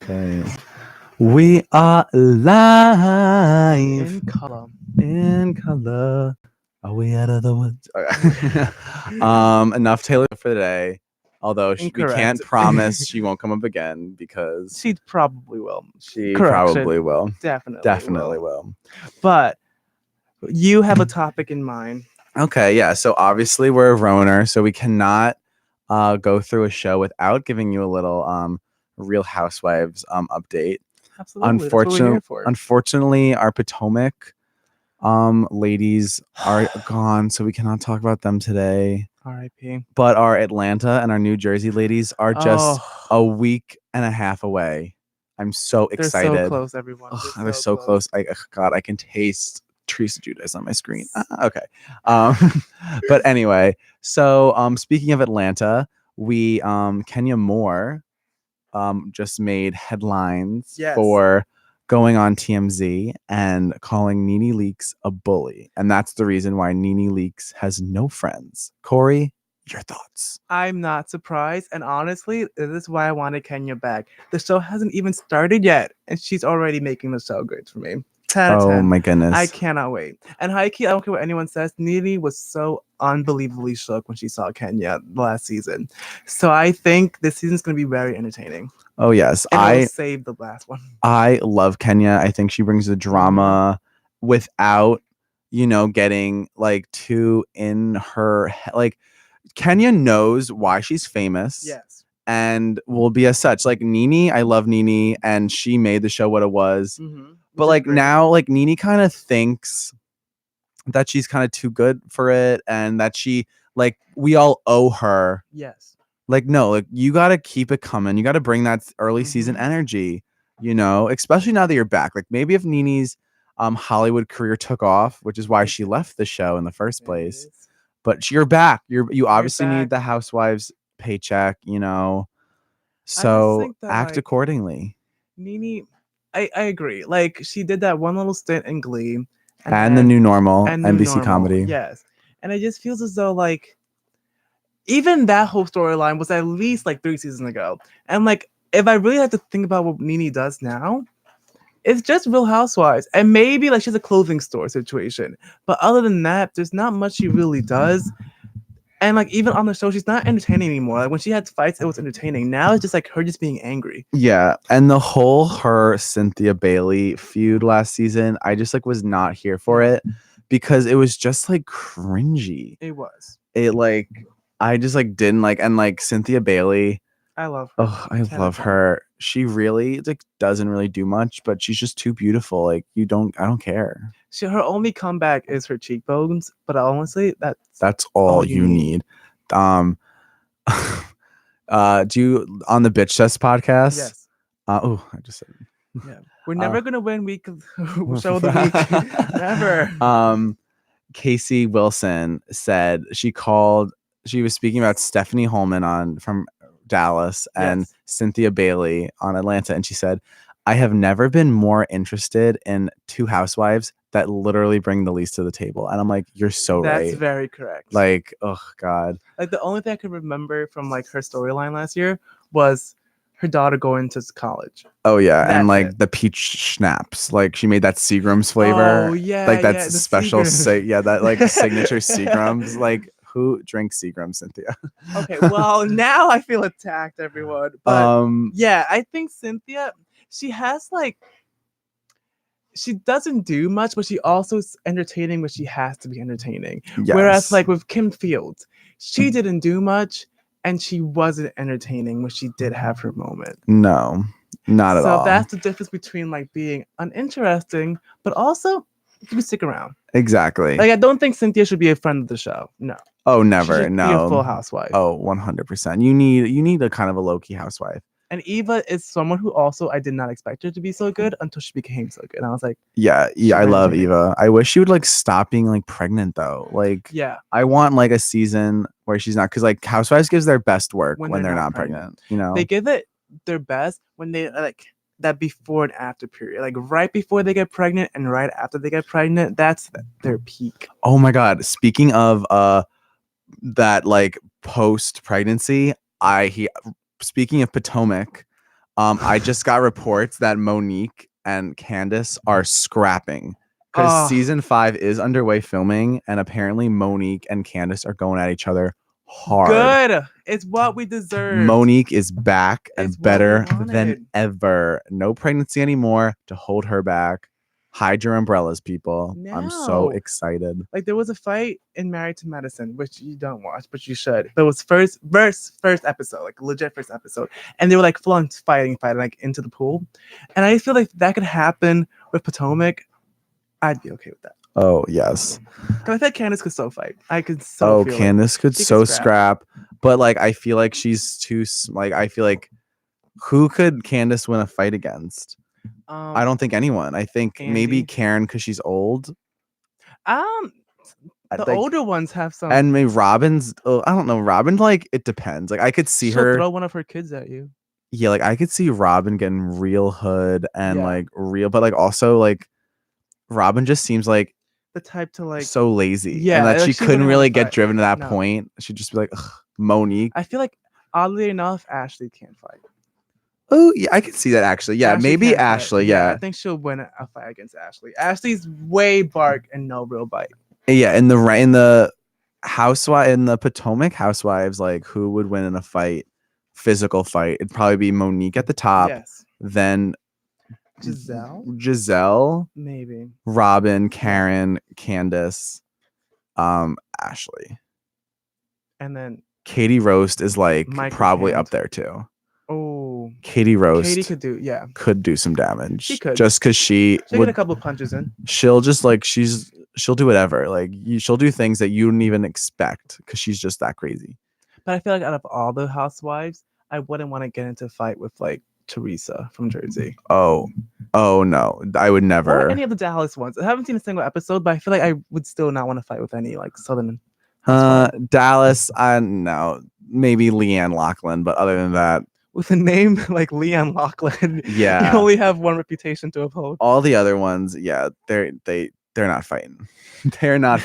Okay. We are live In color. in color. Are we out of the woods? Enough Taylor for the day. Although we can't Incorrect. promise she won't come up again because She probably will. she Correction. probably will. Definitely will. But you have a topic in mind. Okay, yeah. So obviously we're a RHONR, so we cannot go through a show without giving you a little Real Housewives update. Absolutely. That's what we're here for. Unfortunately, our Potomac ladies are gone, so we cannot talk about them today. R.I.P. But our Atlanta and our New Jersey ladies are just a week and a half away. I'm so excited. They're so close, everyone. They're so close. God, I can taste Teresa Judas on my screen. Okay. But anyway, so speaking of Atlanta, we Kenya Moore just made headlines for going on TMZ and calling Nene Leakes a bully. And that's the reason why Nene Leakes has no friends. Corey, your thoughts? I'm not surprised. And honestly, this is why I wanted Kenya back. The show hasn't even started yet, and she's already making the show great for me. 10 out of 10. Oh my goodness. I cannot wait. And high-key, I don't care what anyone says, Nene was so unbelievably shook when she saw Kenya last season. So I think this season's going to be very entertaining. Oh, yes. And I saved the last one. I love Kenya. I think she brings the drama without, getting like too in her like Kenya knows why she's famous. Yes. And will be as such. Like Nene, I love Nene, and she made the show what it was. But like now, like Nene kind of thinks that she's kind of too good for it, and that we all owe her. Yes. Like, no, like you got to keep it coming. You got to bring that early season energy, especially now that you're back. Like maybe if Nene's Hollywood career took off, which is why she left the show in the first place. But you're back. You obviously need the Housewives paycheck, so act accordingly. Nene, I agree. Like she did that one little stint in Glee. And The New Normal, and NBC comedy. Yes. And it just feels as though like even that whole storyline was at least like 3 seasons ago. And like, if I really have to think about what Nene does now, it's just Real Housewives. And maybe like she's a clothing store situation. But other than that, there's not much she really does. And like even on the show, she's not entertaining anymore. Like when she had fights, it was entertaining. Now it's just like her just being angry. Yeah. And the whole her Cynthia Bailey feud last season, I just like was not here for it because it was just like cringy. It was. I just like didn't like, and like Cynthia Bailey, I love her. Oh, I love her. She really like doesn't really do much, but she's just too beautiful. Like I don't care. Her only comeback is her cheekbones, but honestly, that's all you need. Do you on the Bitch Test podcast? Yes. I just said. Yeah, we're never gonna win week show of the week. Never. Casey Wilson said she was speaking about Stephanie Holman from Dallas and Cynthia Bailey on Atlanta, and she said, I have never been more interested in two housewives that literally bring the least to the table. And I'm like, you're so right. That's very correct. Like, oh God. Like the only thing I could remember from like her storyline last year was her daughter going to college. Oh yeah. And like the peach schnapps. Like she made that Seagram's flavor. Oh yeah. Like that's special that like signature Seagram's. Like who drinks Seagram, Cynthia? Okay, well now I feel attacked, everyone. But yeah, I think Cynthia, she has like, she doesn't do much, but she also is entertaining when she has to be entertaining. Yes. Whereas like with Kim Fields, she didn't do much and she wasn't entertaining when she did have her moment. No, not at all. So that's the difference between like being uninteresting, but also you can stick around. Exactly. Like I don't think Cynthia should be a friend of the show. No. Oh, never. She should no. be a full housewife. Oh, 100%. You need a kind of a low-key housewife. And Eva is someone who also I did not expect her to be so good until she became so good. And I was like, yeah, I love Eva. I wish she would like stop being like pregnant though. Like, yeah, I want like a season where she's not, because like Housewives gives their best work when they're not pregnant. They give it their best when they like that before and after period, like right before they get pregnant and right after they get pregnant. That's their peak. Oh my God! Speaking of that like post pregnancy, speaking of Potomac, I just got reports that Monique and Candace are scrapping because Oh, season 5 is underway filming, and apparently Monique and Candace are going at each other hard. good. It's what we deserve. Monique is back and It's what we better than wanted. ever. No pregnancy anymore to hold her back. Hide your umbrellas, people. I'm so No. excited. Like there was a fight in Married to Medicine, which you don't watch, but you should. But it was first episode, like legit first episode, and they were like full on fighting like into the pool, and I feel like that could happen with Potomac. I'd be okay with that. Oh, yes. Because I feel like Candace could so fight. I could so feel Candace could she so could scrap. but like I feel like she's too like I feel like who could Candace win a fight against? I don't think anyone. I think maybe Andy. Karen because she's old. The Like, older ones have some. and maybe Robin's. Oh, I don't know. Robin, like it depends. Like I could see she'll her. throw one of her kids at you. Yeah, like I could see Robin getting real hood and Yeah. like real, but like also like Robin just seems like The type to like. so lazy. Yeah, and that like, she she couldn't wouldn't really wanna get fight. driven to that No. point. She'd just be like, ugh, Monique. I feel like oddly enough, Ashley can't fight. Oh yeah, I could see that actually. Yeah, Ashley maybe can't fight. Ashley. Yeah. I think she'll win a fight against Ashley. Ashley's way bark and no real bite. Yeah, in the housewife in the Potomac housewives, like who would win in a fight, physical fight? It'd probably be Monique at the top, Yes. then Giselle, maybe. Robin, Karen, Candace, Ashley. And then Katie Roast is like Michael probably Hand. up there too. Oh, Katie Roast Katie could do some damage. She could. just because she She'll would. get a couple of punches in. She'll just like she'll do whatever. Like she'll do things that you didn't even expect because she's just that crazy. But I feel like out of all the housewives, I wouldn't want to get into a fight with like Teresa from Jersey. Oh no, I would never. Or any of the Dallas ones. I haven't seen a single episode, but I feel like I would still not want to fight with any like Southern. Dallas, I no, maybe Leanne Lachlan, but other than that, with a name like Leon Lachlan, yeah, you only have one reputation to uphold. All the other ones, yeah, they're not fighting. They're not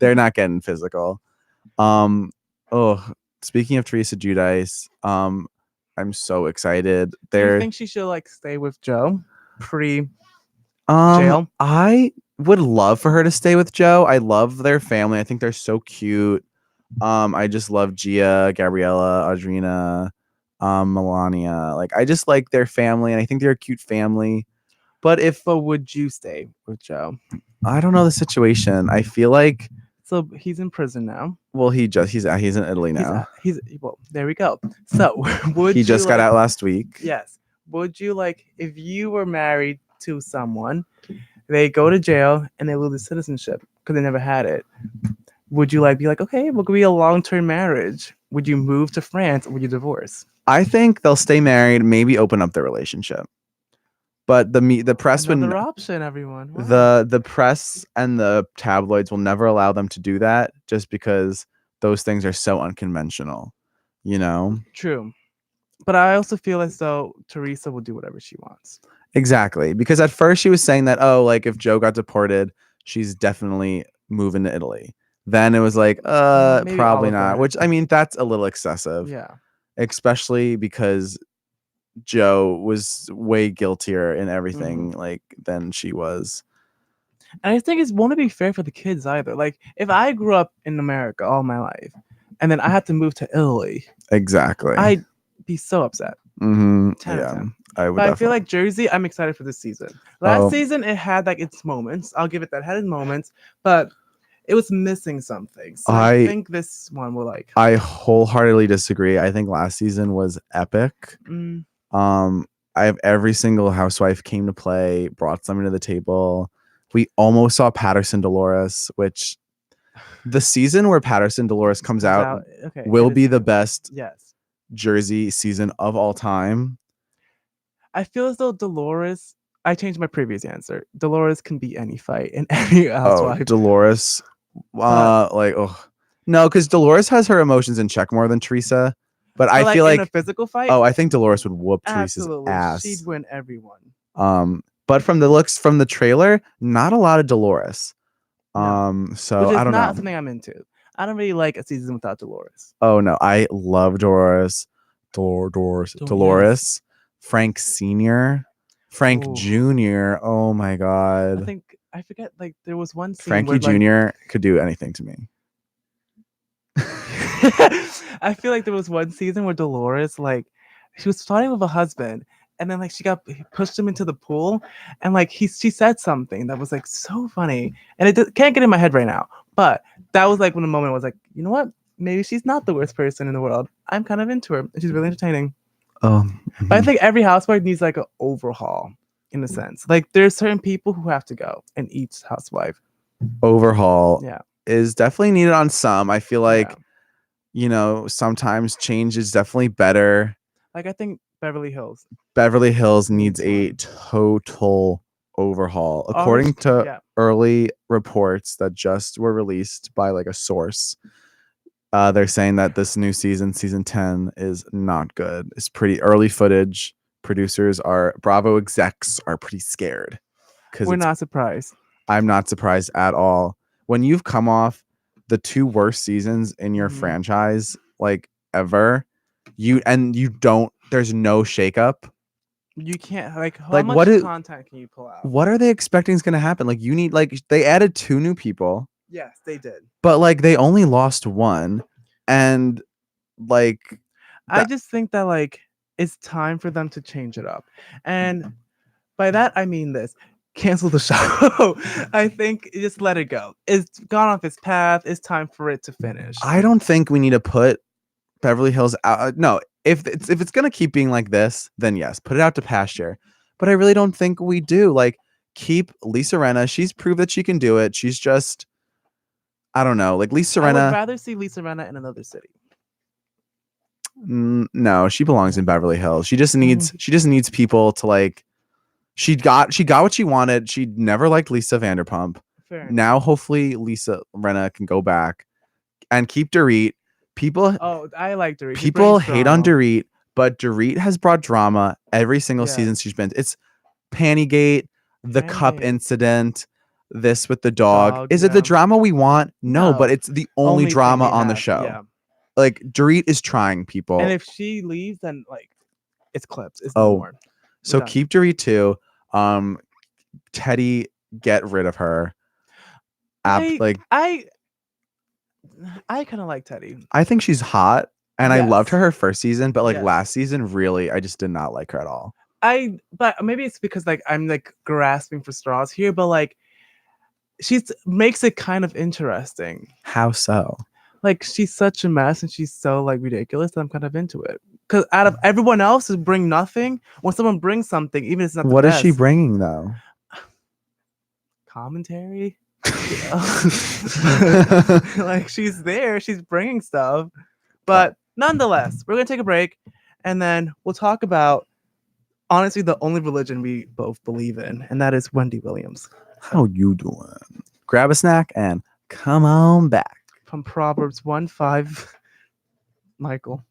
they're not getting physical. Speaking of Teresa Giudice, I'm so excited. Do you think she should like stay with Joe pre jail? I would love for her to stay with Joe. I love their family. I think they're so cute. I just love Gia, Gabriella, Audrina, Melania. Like I just like their family, and I think they're a cute family. But would you stay with Joe? I don't know the situation. I feel like so he's in prison now. Well, he's in Italy now. He's there we go. So would he just got out last week? Yes. Would you like if you were married to someone, they go to jail and they lose their citizenship because they never had it? Would you like be like, okay, we'll be a long-term marriage? Would you move to France or would you divorce? I think they'll stay married, maybe open up their relationship. But the press would another option, everyone. Wow. The press and the tabloids will never allow them to do that just because those things are so unconventional, you know? True. But I also feel as though Teresa will do whatever she wants. Exactly. Because at first she was saying that, oh, like if Joe got deported, she's definitely moving to Italy. Then it was like, maybe probably not. Which I mean, that's a little excessive. Yeah. Especially because Joe was way guiltier in everything like than she was. And I think it won't be fair for the kids either. Like if I grew up in America all my life and then I had to move to Italy. Exactly. I'd be so upset. Yeah. I feel like Jersey, I'm excited for this season. Last season it had like its moments. I'll give it that. It had its moments, but it was missing something. So I think this one will like. I wholeheartedly disagree. I think last season was epic. I have every single housewife came to play, brought something to the table. We almost saw Patterson Dolores, which the season where Patterson Dolores comes out will be the best Jersey season of all time. I feel as though Dolores. I changed my previous answer. Dolores can beat any fight in any housewife. Dolores. No, because Dolores has her emotions in check more than Teresa. But I feel like in a physical fight. Oh, I think Dolores would whoop Teresa's ass. She'd win everyone. But from the looks from the trailer, not a lot of Dolores. No. So Which is I don't know. Not something I'm into. I don't really like a season without Dolores. Oh no, I love Dolores. Dolores. Frank Sr., Frank Ooh. Jr. Oh my I God. think I forget. Like there was one scene Frankie where like Jr. could do anything to me. I feel like there was one season where Dolores like she was fighting with a husband and then like she got pushed him into the pool and like she said something that was like so funny and can't get in my head right now, but that was like when the moment was like, you know what, maybe she's not the worst person in the world, I'm kind of into her and she's really entertaining. Oh, But I think every housewife needs like an overhaul in a sense. Like there's certain people who have to go in each housewife. overhaul Yeah. is definitely needed on some. I feel like, Yeah. you know, sometimes change is definitely better. Like I think Beverly Hills. Beverly Hills needs Needs a one. total overhaul. Ours, According to yeah. early reports that just were released by like a source, they're saying that this new season, season 10, is not good. It's pretty early footage. Producers are Bravo execs are pretty scared because We're not surprised. I'm not surprised at all. When you've come off the two worst seasons in your Mhm. franchise, like ever, you don't. There's no shakeup. You can't like how Like much content can you pull out? what are they expecting is going to happen? Like you need like they added 2 new people, Yes, they did. but like they only lost one, and like I just think that like it's time for them to change it up. And by that I mean this. Cancel the show. I think just let it go. It's gone off its path. It's time for it to finish. I don't think we need to put Beverly Hills out. No, if it's gonna keep being like this, then yes, put it out to pasture. But I really don't think we do. Like, keep Lisa Rinna. She's proved that she can do it. She's just, I don't know. Like Lisa I would Rinna. rather see Lisa Rinna in another city. No, she belongs in Beverly Hills. She just needs people to like. She got what she wanted. She never liked Lisa Vanderpump. Fair enough. Now, hopefully, Lisa Rinna can go back and keep Dorit. People I like Dorit. She people brings hate on drama. Dorit, but Dorit has brought drama every single season Yes. she's been. It's Pantygate, the cup Pantygate. incident, this with the dog. Is it yeah. the drama we want? No, No. but it's the only thing drama we on the have, show. Yeah. Like Dorit is trying people. And if she leaves, then like it's clips. It's no more. So done. keep Dorit too. Teddy, get rid of her. I kind of like Teddy. I think she's hot, and I loved Yes. her first season, but like Yes. last season, really, I just did not like her at all. But maybe it's because like I'm like grasping for straws here, but like she's makes it kind of interesting. How so? Like she's such a mess and she's so like ridiculous that I'm kind of into it. Because out of everyone else who bring nothing, when someone brings something, even if it's not the What is best, she bringing though? commentary. Like she's there, she's bringing stuff. But nonetheless, we're gonna take a break, and then we'll talk about honestly the only religion we both believe in, and that is Wendy Williams. How you doing? Grab a snack and come on back. From Proverbs 1:5, Michael.